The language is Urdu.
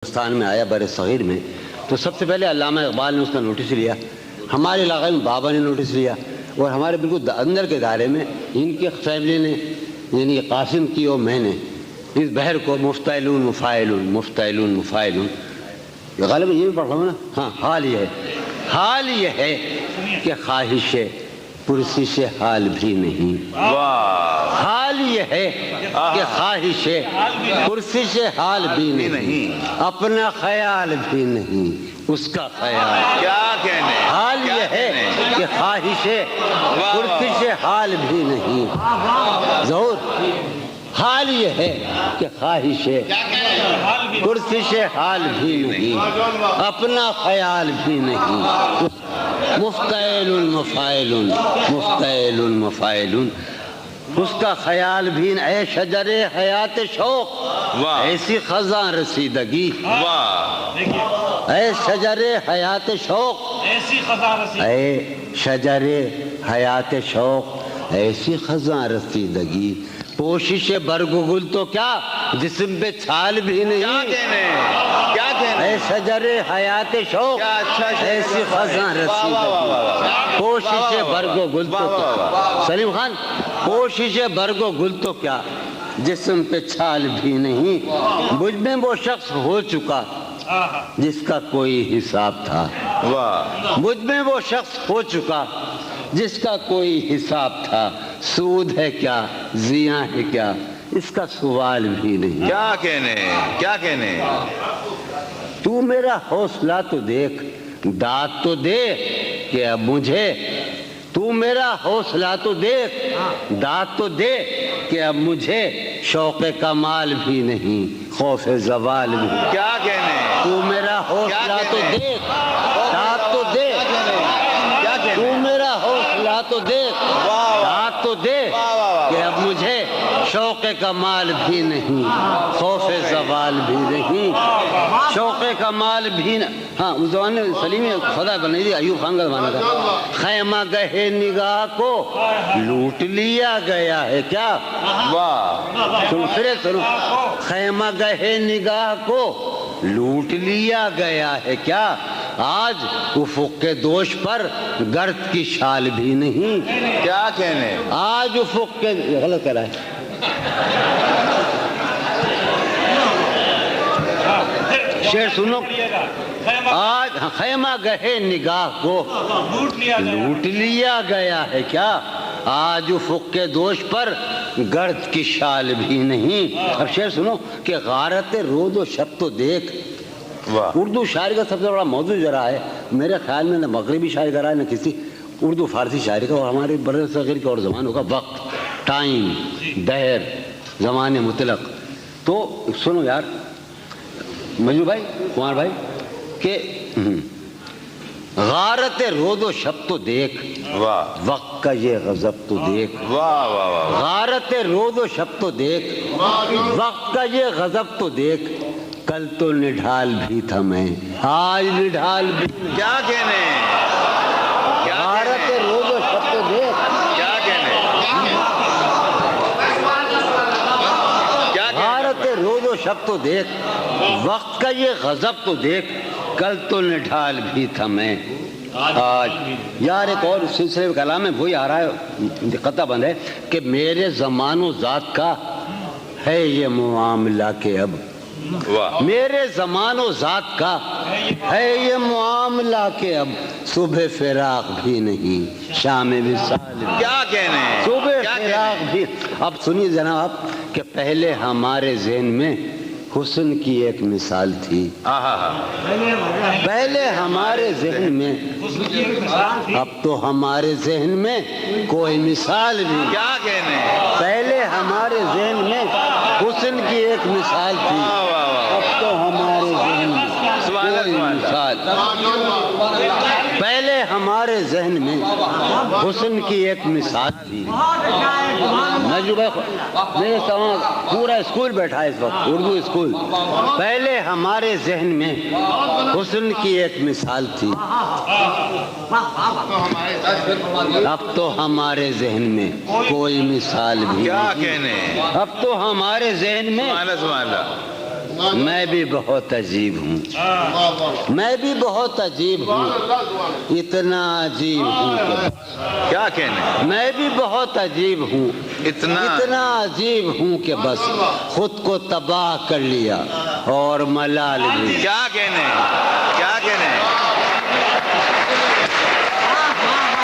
ہندوستان میں آیا بر صغیر میں، تو سب سے پہلے علامہ اقبال نے اس کا نوٹس لیا، ہمارے علاقے میں بابا نے نوٹس لیا، اور ہمارے بالکل اندر کے دائرے میں ان کی فیملی نے، یعنی قاسم کی اور میں نے اس بحر کو مفتعلون مفاعلون مفتعلون مفاعلون، غالباً یہ بھی پڑھ رہا ہوں نا، ہاں، حال یہ ہے کہ خواہش پرسش حال بھی نہیں، حال یہ ہے کہ خواہش پرسش حال بھی نہیں، اپنا خیال بھی نہیں اس کا خیال، کیا کہنے، حال یہ ہے کہ خواہش پرسش حال بھی نہیں، ظہور، حال یہ ہے کہ خواہش پرسش حال بھی نہیں، اپنا خیال بھی نہیں، مفتعل مفاعل مفتعل مفاعل، اس کا خیال بھی اے شجر حیات شوق، ایسی خزاں رسیدگی، اے شجر حیات شوق، اے شجر حیات شوق، ایسی خزاں رسیدگی، پوشش برگ و گل تو کیا جسم پہ چھال بھی نہیں، اے شجر حیات شوق، ایسی خزاں رسیدگی، پوشش برگ و گل تو کیا، سلیم خان، پوشش برگ و گل تو کیا جسم پہ چھال بھی نہیں، مجھ میں وہ شخص ہو چکا جس کا کوئی حساب تھا، مجھ میں وہ شخص ہو چکا جس کا کوئی حساب تھا، سود ہے کیا زیاں ہے کیا اس کا سوال بھی نہیں، کیا کہنے، کیا کہنے، تو میرا حوصلہ تو دیکھ، داد تو دے کہ اب مجھے، تو میرا حوصلہ تو دیکھ، داد تو دے کہ اب مجھے شوق کمال بھی نہیں، خوف زوال بھی، کیا کہنے، تو میرا حوصلہ تو دیکھ، داد تو دے، تو میرا حوصلہ تو دیکھ، داد تو دے کہ اب مجھے شوق کمال بھی نہیں، خوف زوال بھی نہیں، شوق کمال بھی ہاں، اس زمانے میں سلیم خدا بنائی تھی، ایوب خان کا زمانہ تھا، خیمہ گہے نگاہ کو لوٹ لیا گیا ہے کیا، سنو پھر سنو، خیمہ گہے نگاہ کو لوٹ لیا گیا ہے کیا، آج افق کے دوش پر گرد کی شال بھی نہیں، کیا کہنے، آج افق کے، غلط کہہ رہا ہے، شعر سنو، آج خیمہ گہے نگاہ کو لوٹ لیا گیا ہے کیا، آج افق کے دوش پر گرد کی شال بھی نہیں، اب شعر سنو کہ غارت رود و شب تو دیکھ، اردو شاعری کا سب سے بڑا موضوع ذرا ہے میرے خیال میں، نہ مغربی شاعری کا رہا ہے نہ کسی اردو فارسی شاعری کا، اور ہمارے بر صغیر کے اور زمانوں کا، وقت، ٹائم، دہر، زمان مطلق، تو سنو یار مجھو بھائی، کمار بھائی، کہ غارت رود و شب تو دیکھ، وقت کا یہ غضب تو دیکھ، غارت رود و شب تو دیکھ، وقت کا یہ غضب تو دیکھ، کل تو نڈھال بھی تھا میں آج نڈھال بھی، کیا کہنے، غارت رود و شب تو دیکھ، کیا کہنے، غارت رود و شب تو دیکھ، وقت کا یہ غضب تو دیکھ، کل تو نڈھال بھی تھا میں آج، یار ایک اور سلسلے کلام میں وہی آ رہا ہے، قطع بند ہے کہ میرے زمان و ذات کا ہے یہ معاملہ کہ اب، میرے زمان و ذات کا ہے یہ معاملہ کہ اب صبح فراق بھی نہیں شام وصال بھی، کیا کہنے، صبح فراق بھی، اب سنیے جناب کہ پہلے ہمارے ذہن میں حسن کی ایک مثال تھی، پہلے ہمارے ذہن میں، اب تو ہمارے ذہن میں کوئی مثال نہیں، کیا کہنے، پہلے ہمارے ذہن میں حسن کی ایک مثال تھی، اب تو ہمارے ذہن میں کوئی مثال، پہلے ہمارے ذہن میں حسن کی ایک مثال تھی، میرے ساتھ پورا اسکول بیٹھا ہے اس وقت، اردو اسکول، پہلے ہمارے ذہن میں حسن کی ایک مثال تھی، اب تو ہمارے ذہن میں کوئی مثال بھی کیا نہیں، کہنے، اب تو ہمارے ذہن میں میں بھی بہت عجیب ہوں، میں بھی بہت عجیب ہوں، اتنا عجیب ہوں کہ کیا کہنے؟ میں بھی بہت عجیب ہوں، اتنا عجیب ہوں کہ بس خود کو تباہ کر لیا اور ملال بھی۔ کیا کہنے؟ کیا کہنے؟